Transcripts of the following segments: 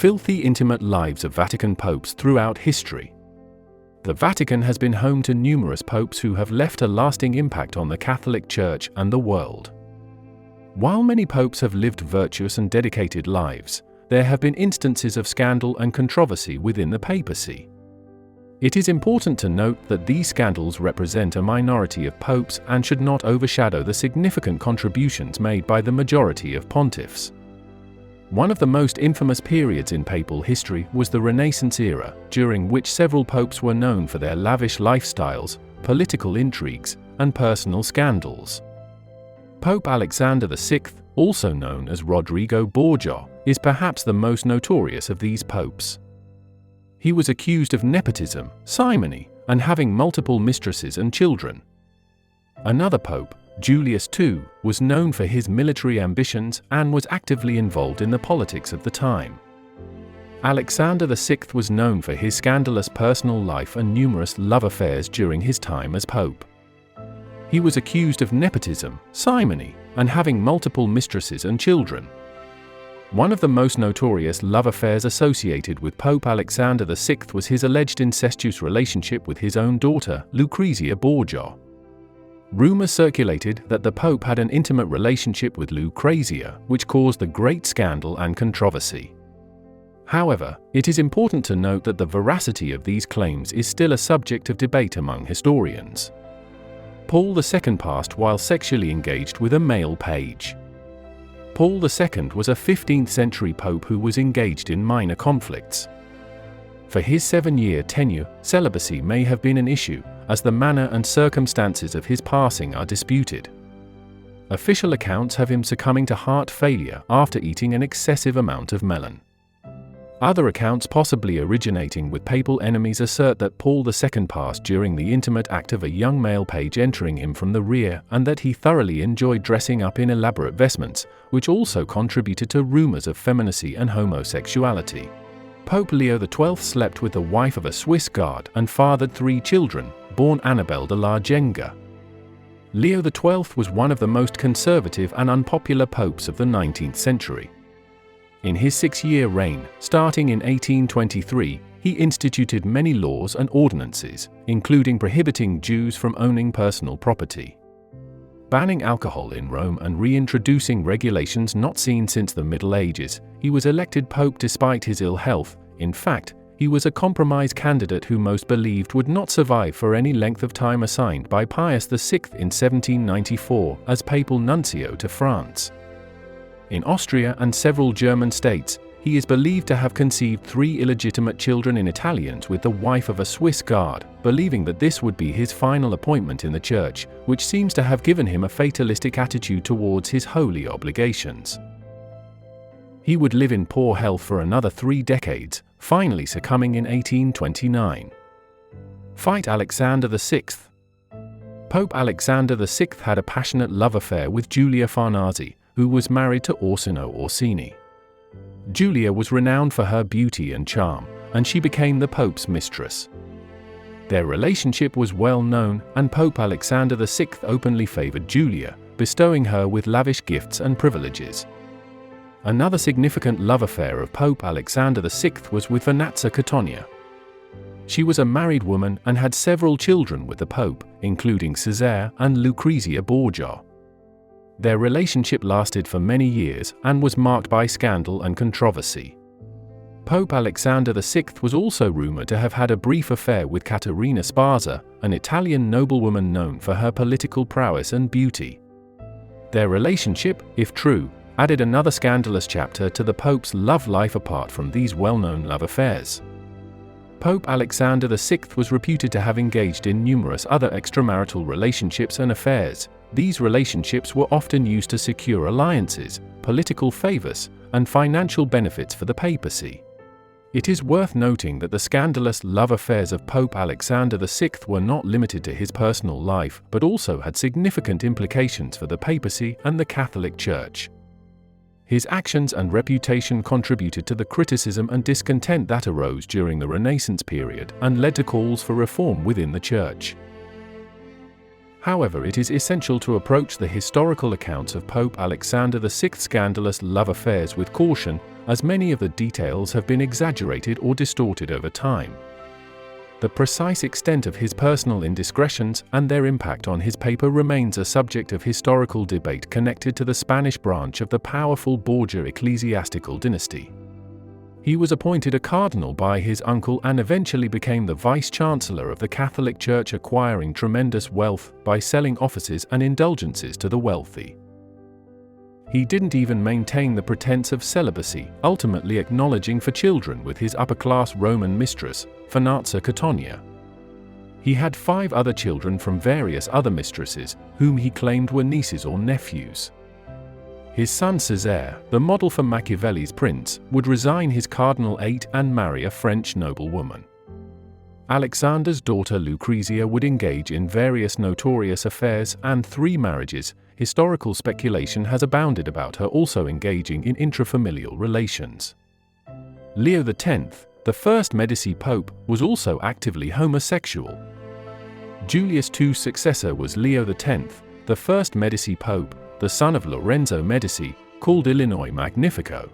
filthy intimate lives of Vatican popes throughout history. The Vatican has been home to numerous popes who have left a lasting impact on the Catholic Church and the world. While many popes have lived virtuous and dedicated lives, there have been instances of scandal and controversy within the papacy. It is important to note that these scandals represent a minority of popes and should not overshadow the significant contributions made by the majority of pontiffs. One of the most infamous periods in papal history was the Renaissance era, during which several popes were known for their lavish lifestyles, political intrigues, and personal scandals. Pope Alexander VI, also known as Rodrigo Borgia, is perhaps the most notorious of these popes. He was accused of nepotism, simony, and having multiple mistresses and children. Another pope, Julius II, was known for his military ambitions and was actively involved in the politics of the time. Alexander VI was known for his scandalous personal life and numerous love affairs during his time as pope. He was accused of nepotism, simony, and having multiple mistresses and children. One of the most notorious love affairs associated with Pope Alexander VI was his alleged incestuous relationship with his own daughter, Lucrezia Borgia. Rumors circulated that the Pope had an intimate relationship with Lucrezia, which caused a great scandal and controversy. However, it is important to note that the veracity of these claims is still a subject of debate among historians. Paul II passed while sexually engaged with a male page. Paul II was a 15th-century pope who was engaged in minor conflicts. For his 7-year tenure, celibacy may have been an issue, as the manner and circumstances of his passing are disputed. Official accounts have him succumbing to heart failure after eating an excessive amount of melon. Other accounts, possibly originating with papal enemies, assert that Paul II passed during the intimate act of a young male page entering him from the rear, and that he thoroughly enjoyed dressing up in elaborate vestments, which also contributed to rumors of femininity and homosexuality. Pope Leo XII slept with the wife of a Swiss guard and fathered 3 children, born Annabel de la Genga. Leo XII was one of the most conservative and unpopular popes of the 19th century. In his 6-year reign, starting in 1823, he instituted many laws and ordinances, including prohibiting Jews from owning personal property, banning alcohol in Rome, and reintroducing regulations not seen since the Middle Ages. He was elected pope despite his ill health. In fact, he was a compromise candidate who most believed would not survive for any length of time assigned by Pius VI in 1794 as papal nuncio to France. In Austria and several German states, he is believed to have conceived 3 illegitimate children in Italians with the wife of a Swiss guard, believing that this would be his final appointment in the church, which seems to have given him a fatalistic attitude towards his holy obligations. He would live in poor health for another 3 decades, finally succumbing in 1829. Fight Alexander VI. Pope Alexander VI had a passionate love affair with Giulia Farnese, who was married to Orsino Orsini. Giulia was renowned for her beauty and charm, and she became the Pope's mistress. Their relationship was well known, and Pope Alexander VI openly favored Giulia, bestowing her with lavish gifts and privileges. Another significant love affair of Pope Alexander VI was with Vanazza Cattonia. She was a married woman and had several children with the Pope, including Cesare and Lucrezia Borgia. Their relationship lasted for many years and was marked by scandal and controversy. Pope Alexander VI was also rumored to have had a brief affair with Caterina Sparza, an Italian noblewoman known for her political prowess and beauty. Their relationship, if true, added another scandalous chapter to the Pope's love life apart from these well-known love affairs. Pope Alexander VI was reputed to have engaged in numerous other extramarital relationships and affairs. These relationships were often used to secure alliances, political favors, and financial benefits for the papacy. It is worth noting that the scandalous love affairs of Pope Alexander VI were not limited to his personal life, but also had significant implications for the papacy and the Catholic Church. His actions and reputation contributed to the criticism and discontent that arose during the Renaissance period and led to calls for reform within the Church. However, it is essential to approach the historical accounts of Pope Alexander VI's scandalous love affairs with caution, as many of the details have been exaggerated or distorted over time. The precise extent of his personal indiscretions and their impact on his paper remains a subject of historical debate connected to the Spanish branch of the powerful Borgia ecclesiastical dynasty. He was appointed a cardinal by his uncle and eventually became the vice-chancellor of the Catholic Church, acquiring tremendous wealth by selling offices and indulgences to the wealthy. He didn't even maintain the pretense of celibacy, ultimately acknowledging for children with his upper-class Roman mistress, Fenazza Cattonia. He had 5 other children from various other mistresses, whom he claimed were nieces or nephews. His son Césaire, the model for Machiavelli's prince, would resign his cardinalate and marry a French noblewoman. Alexander's daughter Lucrezia would engage in various notorious affairs and 3 marriages. Historical speculation has abounded about her also engaging in intrafamilial relations. Leo X, the first Medici pope, was also actively homosexual. Julius II's successor was Leo X, the first Medici pope, the son of Lorenzo Medici, called Illinois Magnifico.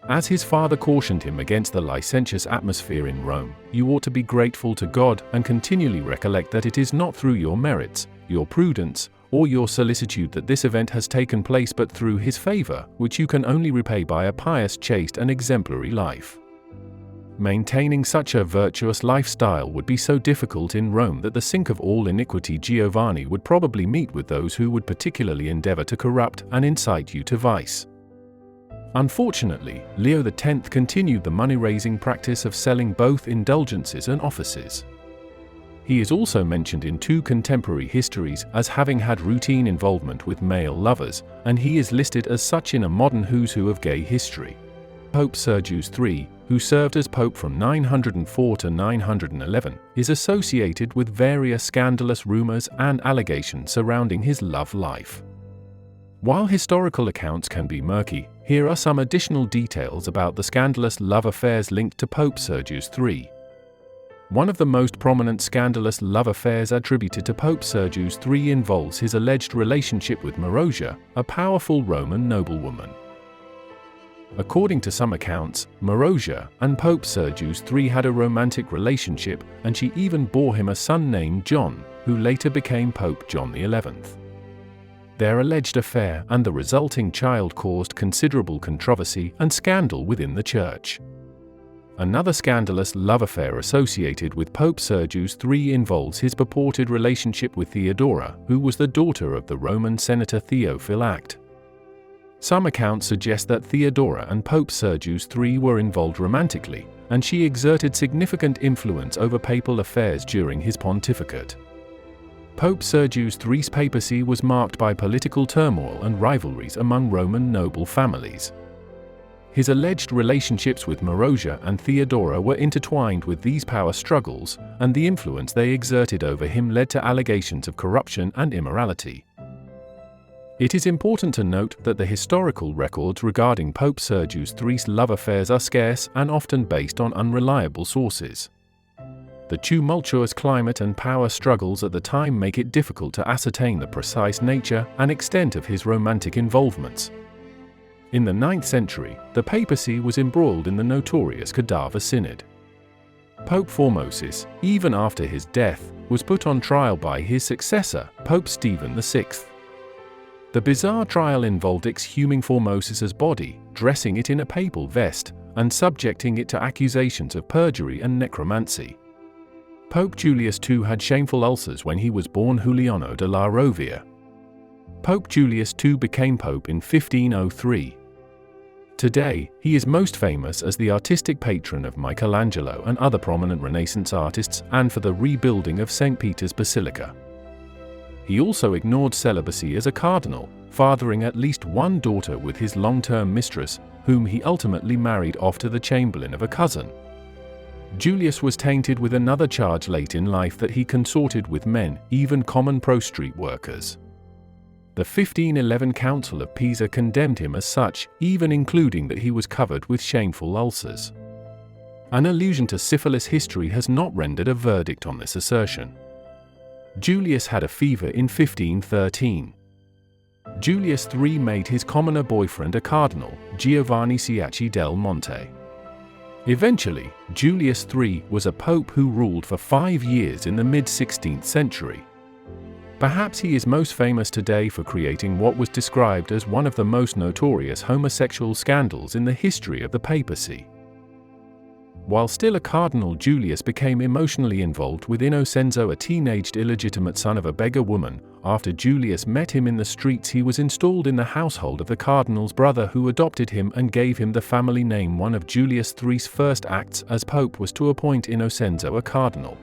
As his father cautioned him against the licentious atmosphere in Rome, "You ought to be grateful to God and continually recollect that it is not through your merits, your prudence, or your solicitude that this event has taken place, but through his favor, which you can only repay by a pious, chaste, and exemplary life." Maintaining such a virtuous lifestyle would be so difficult in Rome that the sink of all iniquity Giovanni would probably meet with those who would particularly endeavor to corrupt and incite you to vice. Unfortunately, Leo X continued the money-raising practice of selling both indulgences and offices. He is also mentioned in 2 contemporary histories as having had routine involvement with male lovers, and he is listed as such in a modern who's who of gay history. Pope Sergius III, who served as pope from 904 to 911, is associated with various scandalous rumors and allegations surrounding his love life. While historical accounts can be murky, here are some additional details about the scandalous love affairs linked to Pope Sergius III. One of the most prominent scandalous love affairs attributed to Pope Sergius III involves his alleged relationship with Marozia, a powerful Roman noblewoman. According to some accounts, Marozia and Pope Sergius III had a romantic relationship, and she even bore him a son named John, who later became Pope John XI. Their alleged affair and the resulting child caused considerable controversy and scandal within the Church. Another scandalous love affair associated with Pope Sergius III involves his purported relationship with Theodora, who was the daughter of the Roman senator Theophylact. Some accounts suggest that Theodora and Pope Sergius III were involved romantically, and she exerted significant influence over papal affairs during his pontificate. Pope Sergius III's papacy was marked by political turmoil and rivalries among Roman noble families. His alleged relationships with Marozia and Theodora were intertwined with these power struggles, and the influence they exerted over him led to allegations of corruption and immorality. It is important to note that the historical records regarding Pope Sergius III's love affairs are scarce and often based on unreliable sources. The tumultuous climate and power struggles at the time make it difficult to ascertain the precise nature and extent of his romantic involvements. In the 9th century, the papacy was embroiled in the notorious Cadaver Synod. Pope Formosus, even after his death, was put on trial by his successor, Pope Stephen VI. The bizarre trial involved exhuming Formosus's body, dressing it in a papal vest, and subjecting it to accusations of perjury and necromancy. Pope Julius II had shameful ulcers when he was born Juliano de la Rovia. Pope Julius II became pope in 1503. Today, he is most famous as the artistic patron of Michelangelo and other prominent Renaissance artists, and for the rebuilding of St. Peter's Basilica. He also ignored celibacy as a cardinal, fathering at least one daughter with his long-term mistress, whom he ultimately married off to the chamberlain of a cousin. Julius was tainted with another charge late in life, that he consorted with men, even common pro-street workers. The 1511 Council of Pisa condemned him as such, even including that he was covered with shameful ulcers. An allusion to syphilis history has not rendered a verdict on this assertion. Julius had a fever in 1513. Julius III made his commoner boyfriend a cardinal, Giovanni Ciacci del Monte. Eventually, Julius III was a pope who ruled for 5 years in the mid-16th century. Perhaps he is most famous today for creating what was described as one of the most notorious homosexual scandals in the history of the papacy. While still a cardinal, Julius became emotionally involved with Innocenzo, a teenaged illegitimate son of a beggar woman. After Julius met him in the streets, he was installed in the household of the cardinal's brother, who adopted him and gave him the family name. One of Julius III's first acts as pope was to appoint Innocenzo a cardinal.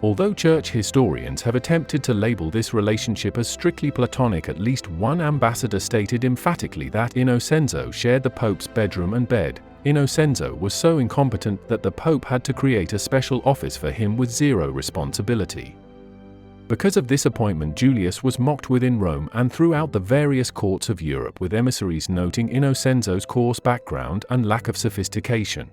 Although church historians have attempted to label this relationship as strictly platonic, at least one ambassador stated emphatically that Innocenzo shared the pope's bedroom and bed. Innocenzo was so incompetent that the pope had to create a special office for him with zero responsibility. Because of this appointment, Julius was mocked within Rome and throughout the various courts of Europe, with emissaries noting Innocenzo's coarse background and lack of sophistication.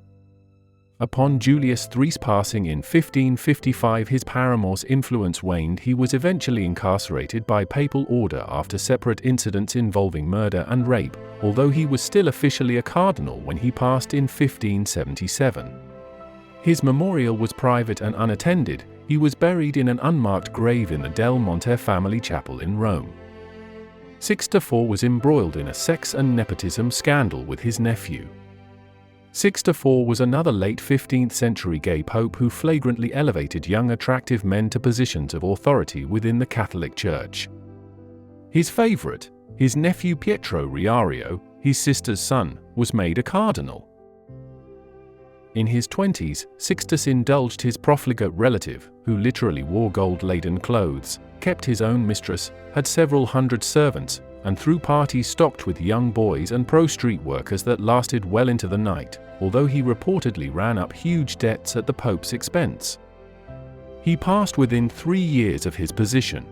Upon Julius III's passing in 1555, his paramour's influence waned. He was eventually incarcerated by papal order after separate incidents involving murder and rape, although he was still officially a cardinal when he passed in 1577. His memorial was private and unattended. He was buried in an unmarked grave in the Del Monte family chapel in Rome. Sixtus IV was embroiled in a sex and nepotism scandal with his nephew. Sixtus IV was another late 15th century gay pope who flagrantly elevated young attractive men to positions of authority within the Catholic Church. His favorite, his nephew Pietro Riario, his sister's son, was made a cardinal. In his 20s, Sixtus indulged his profligate relative, who literally wore gold-laden clothes, kept his own mistress, had several hundred servants, and threw parties stocked with young boys and pro-street workers that lasted well into the night, although he reportedly ran up huge debts at the Pope's expense. He passed within 3 years of his position.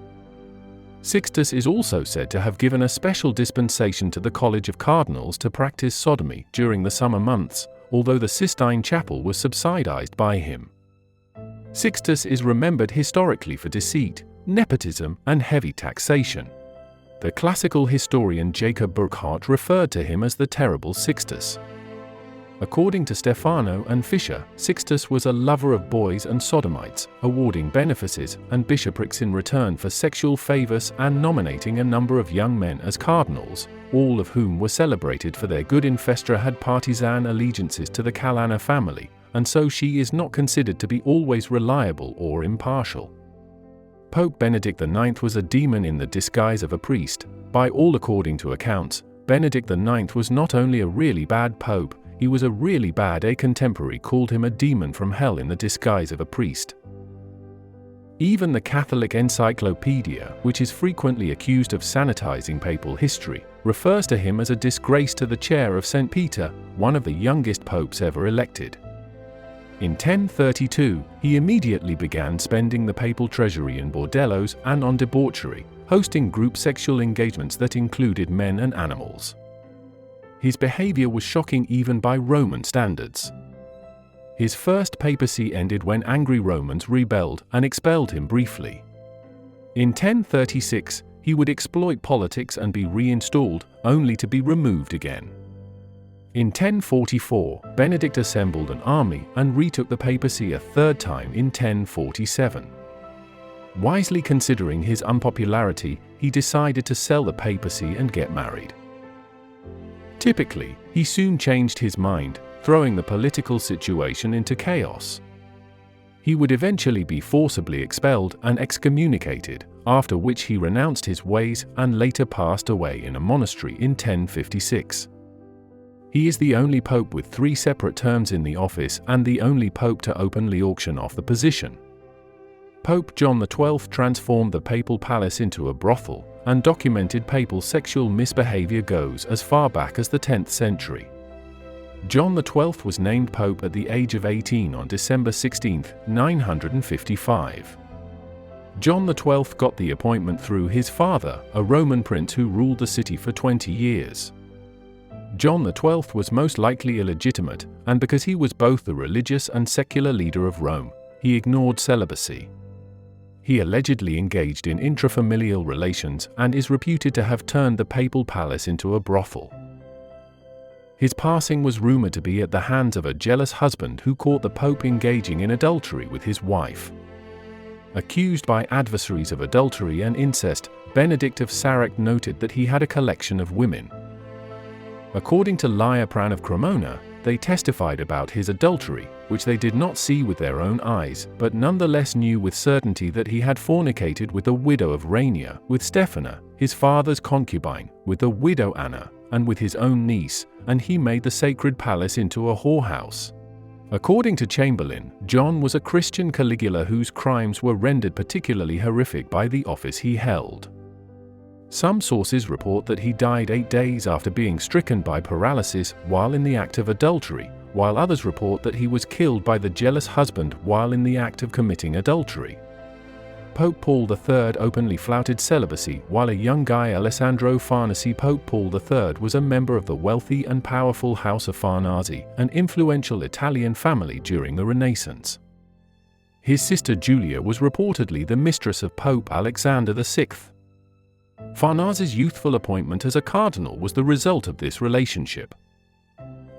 Sixtus is also said to have given a special dispensation to the College of Cardinals to practice sodomy during the summer months, although the Sistine Chapel was subsidized by him. Sixtus is remembered historically for deceit, nepotism, and heavy taxation. The classical historian Jacob Burckhardt referred to him as the Terrible Sixtus. According to Stefano and Fischer, Sixtus was a lover of boys and sodomites, awarding benefices and bishoprics in return for sexual favors and nominating a number of young men as cardinals, all of whom were celebrated for their good. Infestra had partisan allegiances to the Calana family, and so she is not considered to be always reliable or impartial. Pope Benedict IX was a demon in the disguise of a priest. By all according to accounts, Benedict IX was not only a really bad pope, he was a really bad. A contemporary called him a demon from hell in the disguise of a priest. Even the Catholic Encyclopedia, which is frequently accused of sanitizing papal history, refers to him as a disgrace to the chair of St. Peter, one of the youngest popes ever elected. In 1032, he immediately began spending the papal treasury in bordellos and on debauchery, hosting group sexual engagements that included men and animals. His behavior was shocking even by Roman standards. His first papacy ended when angry Romans rebelled and expelled him briefly. In 1036, he would exploit politics and be reinstalled, only to be removed again. In 1044, Benedict assembled an army and retook the papacy a third time in 1047. Wisely considering his unpopularity, he decided to sell the papacy and get married. Typically, he soon changed his mind, throwing the political situation into chaos. He would eventually be forcibly expelled and excommunicated, after which he renounced his ways and later passed away in a monastery in 1056. He is the only pope with 3 separate terms in the office and the only pope to openly auction off the position. Pope John XII transformed the papal palace into a brothel, and documented papal sexual misbehavior goes as far back as the 10th century. John XII was named pope at the age of 18 on December 16, 955. John XII got the appointment through his father, a Roman prince who ruled the city for 20 years. John XII was most likely illegitimate, and because he was both the religious and secular leader of Rome, he ignored celibacy. He allegedly engaged in intrafamilial relations and is reputed to have turned the papal palace into a brothel. His passing was rumored to be at the hands of a jealous husband who caught the Pope engaging in adultery with his wife. Accused by adversaries of adultery and incest, Benedict of Saract noted that he had a collection of women. According to Liutprand of Cremona, they testified about his adultery, which they did not see with their own eyes, but nonetheless knew with certainty that he had fornicated with the widow of Rainier, with Stephana, his father's concubine, with the widow Anna, and with his own niece, and he made the sacred palace into a whorehouse. According to Chamberlain, John was a Christian Caligula whose crimes were rendered particularly horrific by the office he held. Some sources report that he died 8 days after being stricken by paralysis while in the act of adultery, while others report that he was killed by the jealous husband while in the act of committing adultery. Pope Paul III openly flouted celibacy, while a young guy Alessandro Farnese. Pope Paul III was a member of the wealthy and powerful House of Farnese, an influential Italian family during the Renaissance. His sister Julia was reportedly the mistress of Pope Alexander VI. Farnese's youthful appointment as a cardinal was the result of this relationship.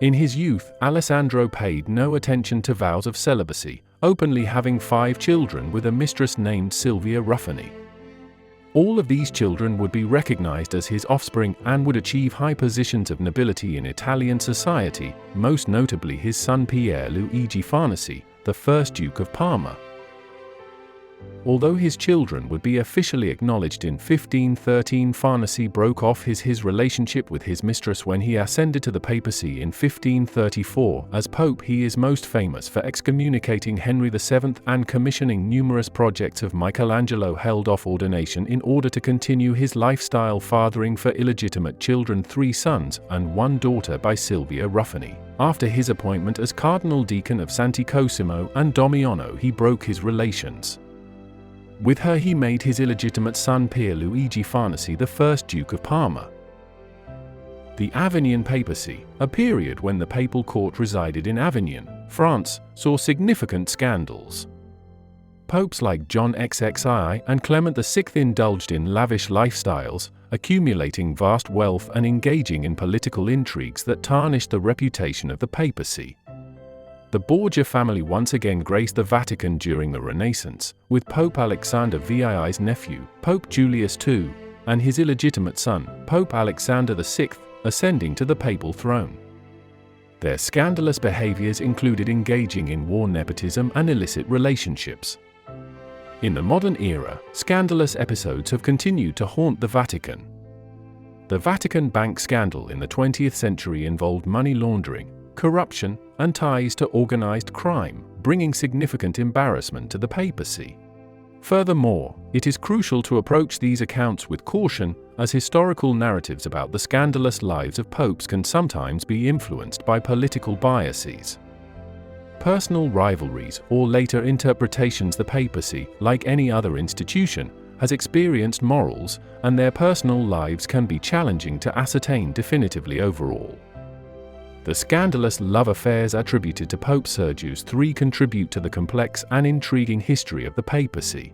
In his youth, Alessandro paid no attention to vows of celibacy, openly having 5 children with a mistress named Silvia Ruffini. All of these children would be recognized as his offspring and would achieve high positions of nobility in Italian society, most notably his son Pier Luigi Farnese, the first Duke of Parma. Although his children would be officially acknowledged in 1513, Farnese broke off his relationship with his mistress when he ascended to the papacy in 1534. As pope, he is most famous for excommunicating Henry VII and commissioning numerous projects of Michelangelo held off ordination in order to continue his lifestyle, fathering for illegitimate children 3 sons and 1 daughter by Silvia Ruffini. After his appointment as Cardinal Deacon of Santi Cosimo and Damiano, he broke his relations. With her he made his illegitimate son Pier Luigi Farnese the first Duke of Parma. The Avignon Papacy, a period when the papal court resided in Avignon, France, saw significant scandals. Popes like John XXII and Clement VI indulged in lavish lifestyles, accumulating vast wealth and engaging in political intrigues that tarnished the reputation of the papacy. The Borgia family once again graced the Vatican during the Renaissance, with Pope Alexander VII's nephew, Pope Julius II, and his illegitimate son, Pope Alexander VI, ascending to the papal throne. Their scandalous behaviors included engaging in war nepotism and illicit relationships. In the modern era, scandalous episodes have continued to haunt the Vatican. The Vatican bank scandal in the 20th century involved money laundering, corruption, and ties to organized crime, bringing significant embarrassment to the papacy. Furthermore, it is crucial to approach these accounts with caution, as historical narratives about the scandalous lives of popes can sometimes be influenced by political biases. Personal rivalries or later interpretations. The papacy, like any other institution, has experienced morals, and their personal lives can be challenging to ascertain definitively overall. The scandalous love affairs attributed to Pope Sergius III contribute to the complex and intriguing history of the papacy,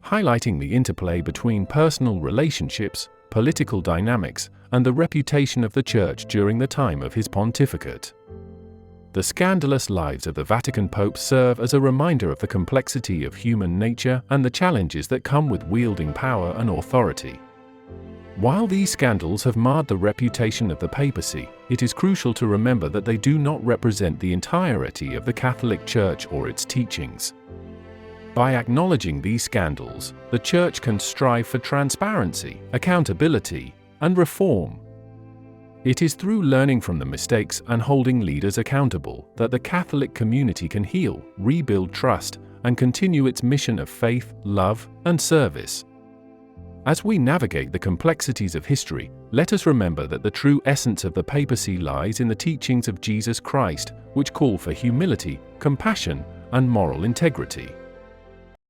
highlighting the interplay between personal relationships, political dynamics, and the reputation of the Church during the time of his pontificate. The scandalous lives of the Vatican popes serve as a reminder of the complexity of human nature and the challenges that come with wielding power and authority. While these scandals have marred the reputation of the papacy, it is crucial to remember that they do not represent the entirety of the Catholic Church or its teachings. By acknowledging these scandals, the Church can strive for transparency, accountability, and reform. It is through learning from the mistakes and holding leaders accountable that the Catholic community can heal, rebuild trust, and continue its mission of faith, love, and service. As we navigate the complexities of history, let us remember that the true essence of the papacy lies in the teachings of Jesus Christ, which call for humility, compassion, and moral integrity.